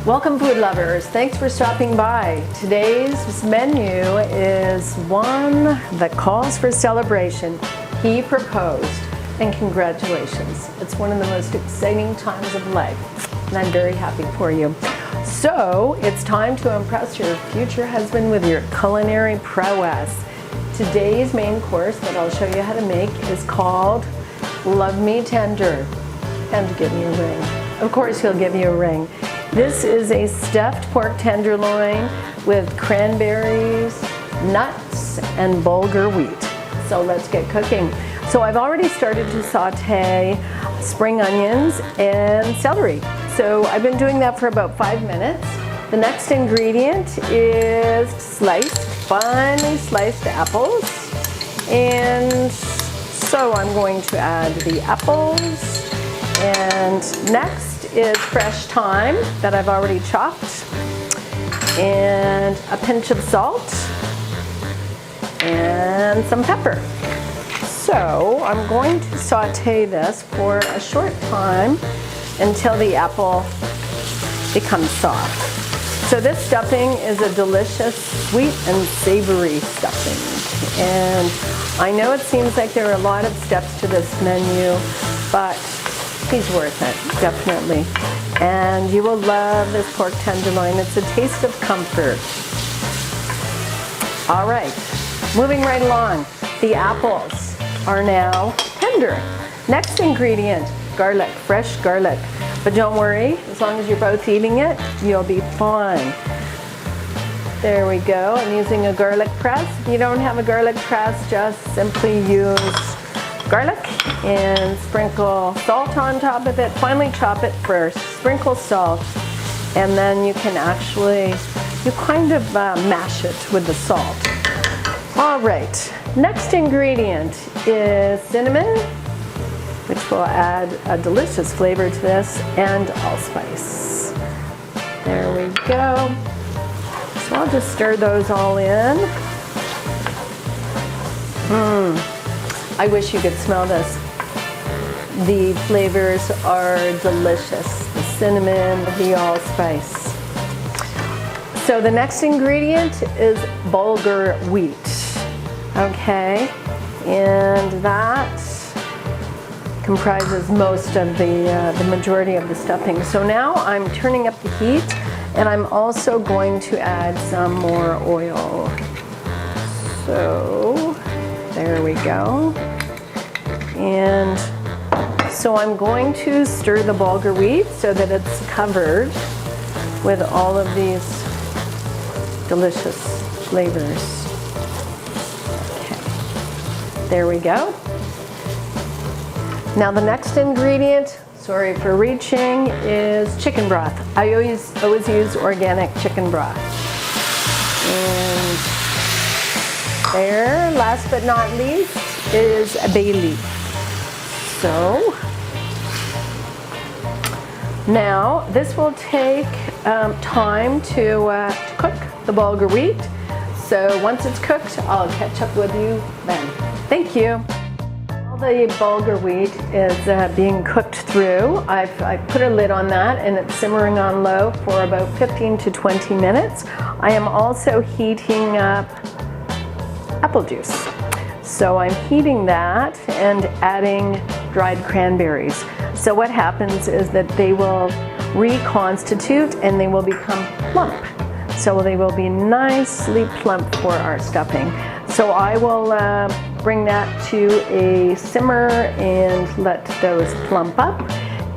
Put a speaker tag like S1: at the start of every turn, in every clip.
S1: Welcome, food lovers. Thanks for stopping by. Today's menu is one that calls for celebration. He proposed, and congratulations. It's one of the most exciting times of life, and I'm very happy for you. So it's time to impress your future husband with your culinary prowess. Today's main course that I'll show you how to make is called Love Me Tender, and give me a ring. Of course he'll give you a ring. This is a stuffed pork tenderloin with cranberries, nuts, and bulgur wheat. So let's get cooking. So I've already started to saute spring onions and celery. So I've been doing that for about 5 minutes. The next ingredient is finely sliced apples. And so I'm going to add the apples. And next is fresh thyme that I've already chopped, and a pinch of salt, and some pepper. So I'm going to saute this for a short time until the apple becomes soft. So this stuffing is a delicious sweet and savory stuffing. And I know it seems like there are a lot of steps to this menu, but he's worth it, definitely. And you will love this pork tenderloin. It's a taste of comfort. All right, moving right along. The apples are now tender. Next ingredient, garlic, fresh garlic. But don't worry, as long as you're both eating it, you'll be fine. There we go. I'm using a garlic press. If you don't have a garlic press, just simply use garlic and sprinkle salt on top of it. Finely chop it first, sprinkle salt, and then you can kind of mash it with the salt. All right, next ingredient is cinnamon, which will add a delicious flavor to this, and allspice. There we go. So I'll just stir those all in. I wish you could smell this. The flavors are delicious. The cinnamon, the allspice. So the next ingredient is bulgur wheat. Okay, and that comprises most of the majority of the stuffing. So now I'm turning up the heat, and I'm also going to add some more oil. So there we go. And so I'm going to stir the bulgur wheat so that it's covered with all of these delicious flavors. Okay, there we go. Now the next ingredient, sorry for reaching, is chicken broth. I always use organic chicken broth. And there, last but not least, is a bay leaf. So now this will take time to cook the bulgur wheat. So once it's cooked, I'll catch up with you then. Thank you. While the bulgur wheat is being cooked through, I've put a lid on that, and it's simmering on low for about 15 to 20 minutes. I am also heating up apple juice. So I'm heating that and adding dried cranberries. So what happens is that they will reconstitute and they will become plump. So they will be nicely plump for our stuffing. So I will bring that to a simmer and let those plump up.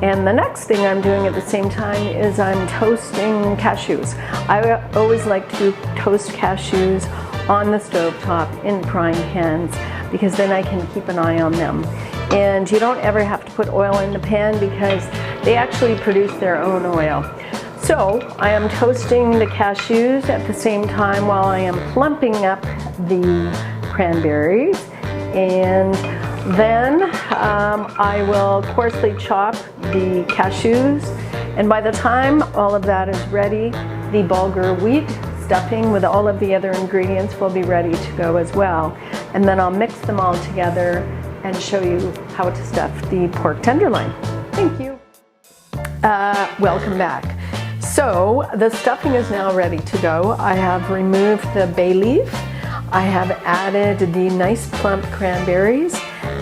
S1: And the next thing I'm doing at the same time is I'm toasting cashews. I always like to toast cashews on the stovetop in frying pans, because then I can keep an eye on them. And you don't ever have to put oil in the pan because they actually produce their own oil. So I am toasting the cashews at the same time while I am plumping up the cranberries. And then I will coarsely chop the cashews. And by the time all of that is ready, the bulgur wheat stuffing with all of the other ingredients will be ready to go as well. And then I'll mix them all together and show you how to stuff the pork tenderloin. Thank you. Welcome back. So the stuffing is now ready to go. I have removed the bay leaf. I have added the nice plump cranberries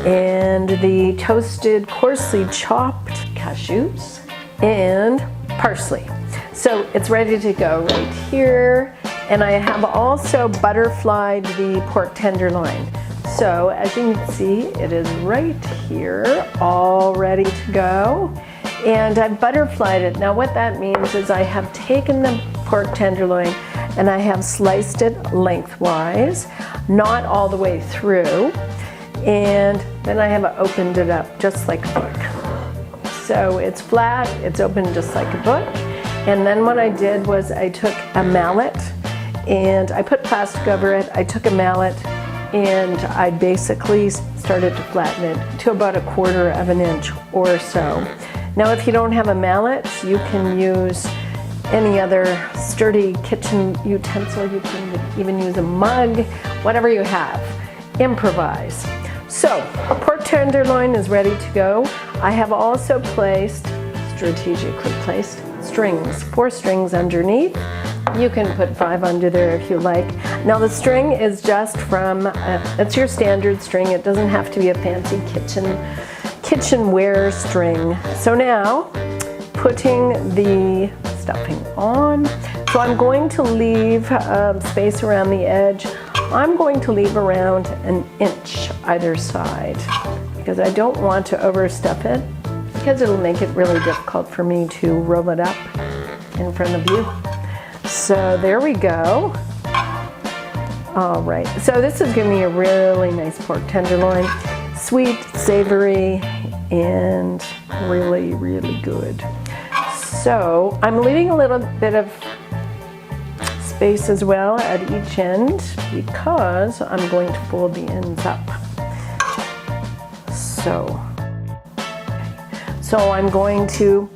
S1: and the toasted coarsely chopped cashews and parsley. So it's ready to go right here. And I have also butterflied the pork tenderloin. So as you can see, it is right here, all ready to go. And I've butterflied it. Now what that means is I have taken the pork tenderloin and I have sliced it lengthwise, not all the way through. And then I have opened it up just like a book. So it's flat, it's open just like a book. And then what I did was I took a mallet and I put plastic over it. I took a mallet and I basically started to flatten it to about 1/4 of an inch or so. Now if you don't have a mallet, you can use any other sturdy kitchen utensil. You can even use a mug, whatever you have. Improvise. So, pork tenderloin is ready to go. I have also strategically placed strings, 4 strings underneath. You can put 5 under there if you like. Now the string is just from, it's your standard string. It doesn't have to be a fancy kitchenware string. So now, putting the stuffing on. So I'm going to leave space around the edge. I'm going to leave around 1 inch either side because I don't want to overstuff it because it'll make it really difficult for me to roll it up in front of you. So there we go. All right, so this is giving me a really nice pork tenderloin. Sweet, savory, and really, really good. So I'm leaving a little bit of space as well at each end because I'm going to fold the ends up. So I'm going to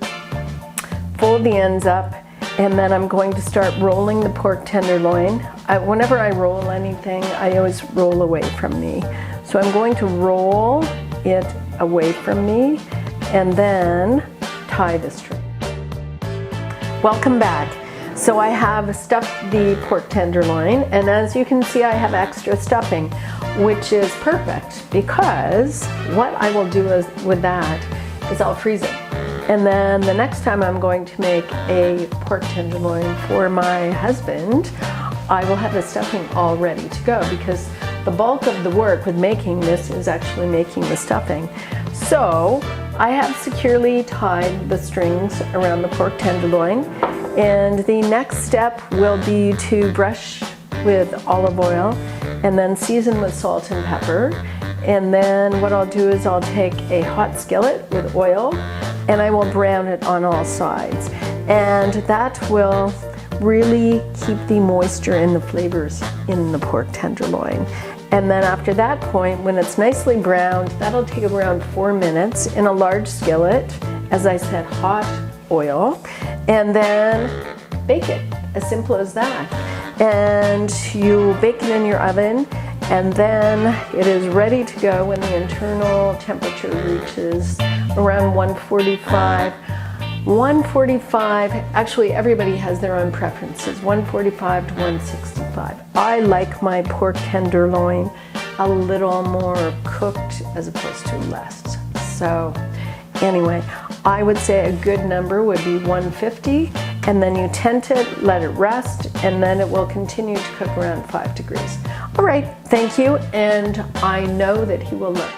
S1: fold the ends up and then I'm going to start rolling the pork tenderloin. Whenever I roll anything, I always roll away from me. So I'm going to roll it away from me and then tie the string. Welcome back. So I have stuffed the pork tenderloin, and as you can see I have extra stuffing, which is perfect because what I will do with that is I'll freeze it. And then the next time I'm going to make a pork tenderloin for my husband, I will have the stuffing all ready to go because the bulk of the work with making this is actually making the stuffing. So I have securely tied the strings around the pork tenderloin, and the next step will be to brush with olive oil and then season with salt and pepper. And then what I'll do is I'll take a hot skillet with oil and I will brown it on all sides. And that will really keep the moisture and the flavors in the pork tenderloin. And then after that point, when it's nicely browned, that'll take around 4 minutes in a large skillet, as I said, hot oil, and then bake it, as simple as that. And you bake it in your oven, and then it is ready to go when the internal temperature reaches around 145. 145, actually everybody has their own preferences, 145 to 165. I like my pork tenderloin a little more cooked as opposed to less. So anyway, I would say a good number would be 150, and then you tent it, let it rest, and then it will continue to cook around 5 degrees. All right, thank you, and I know that he will look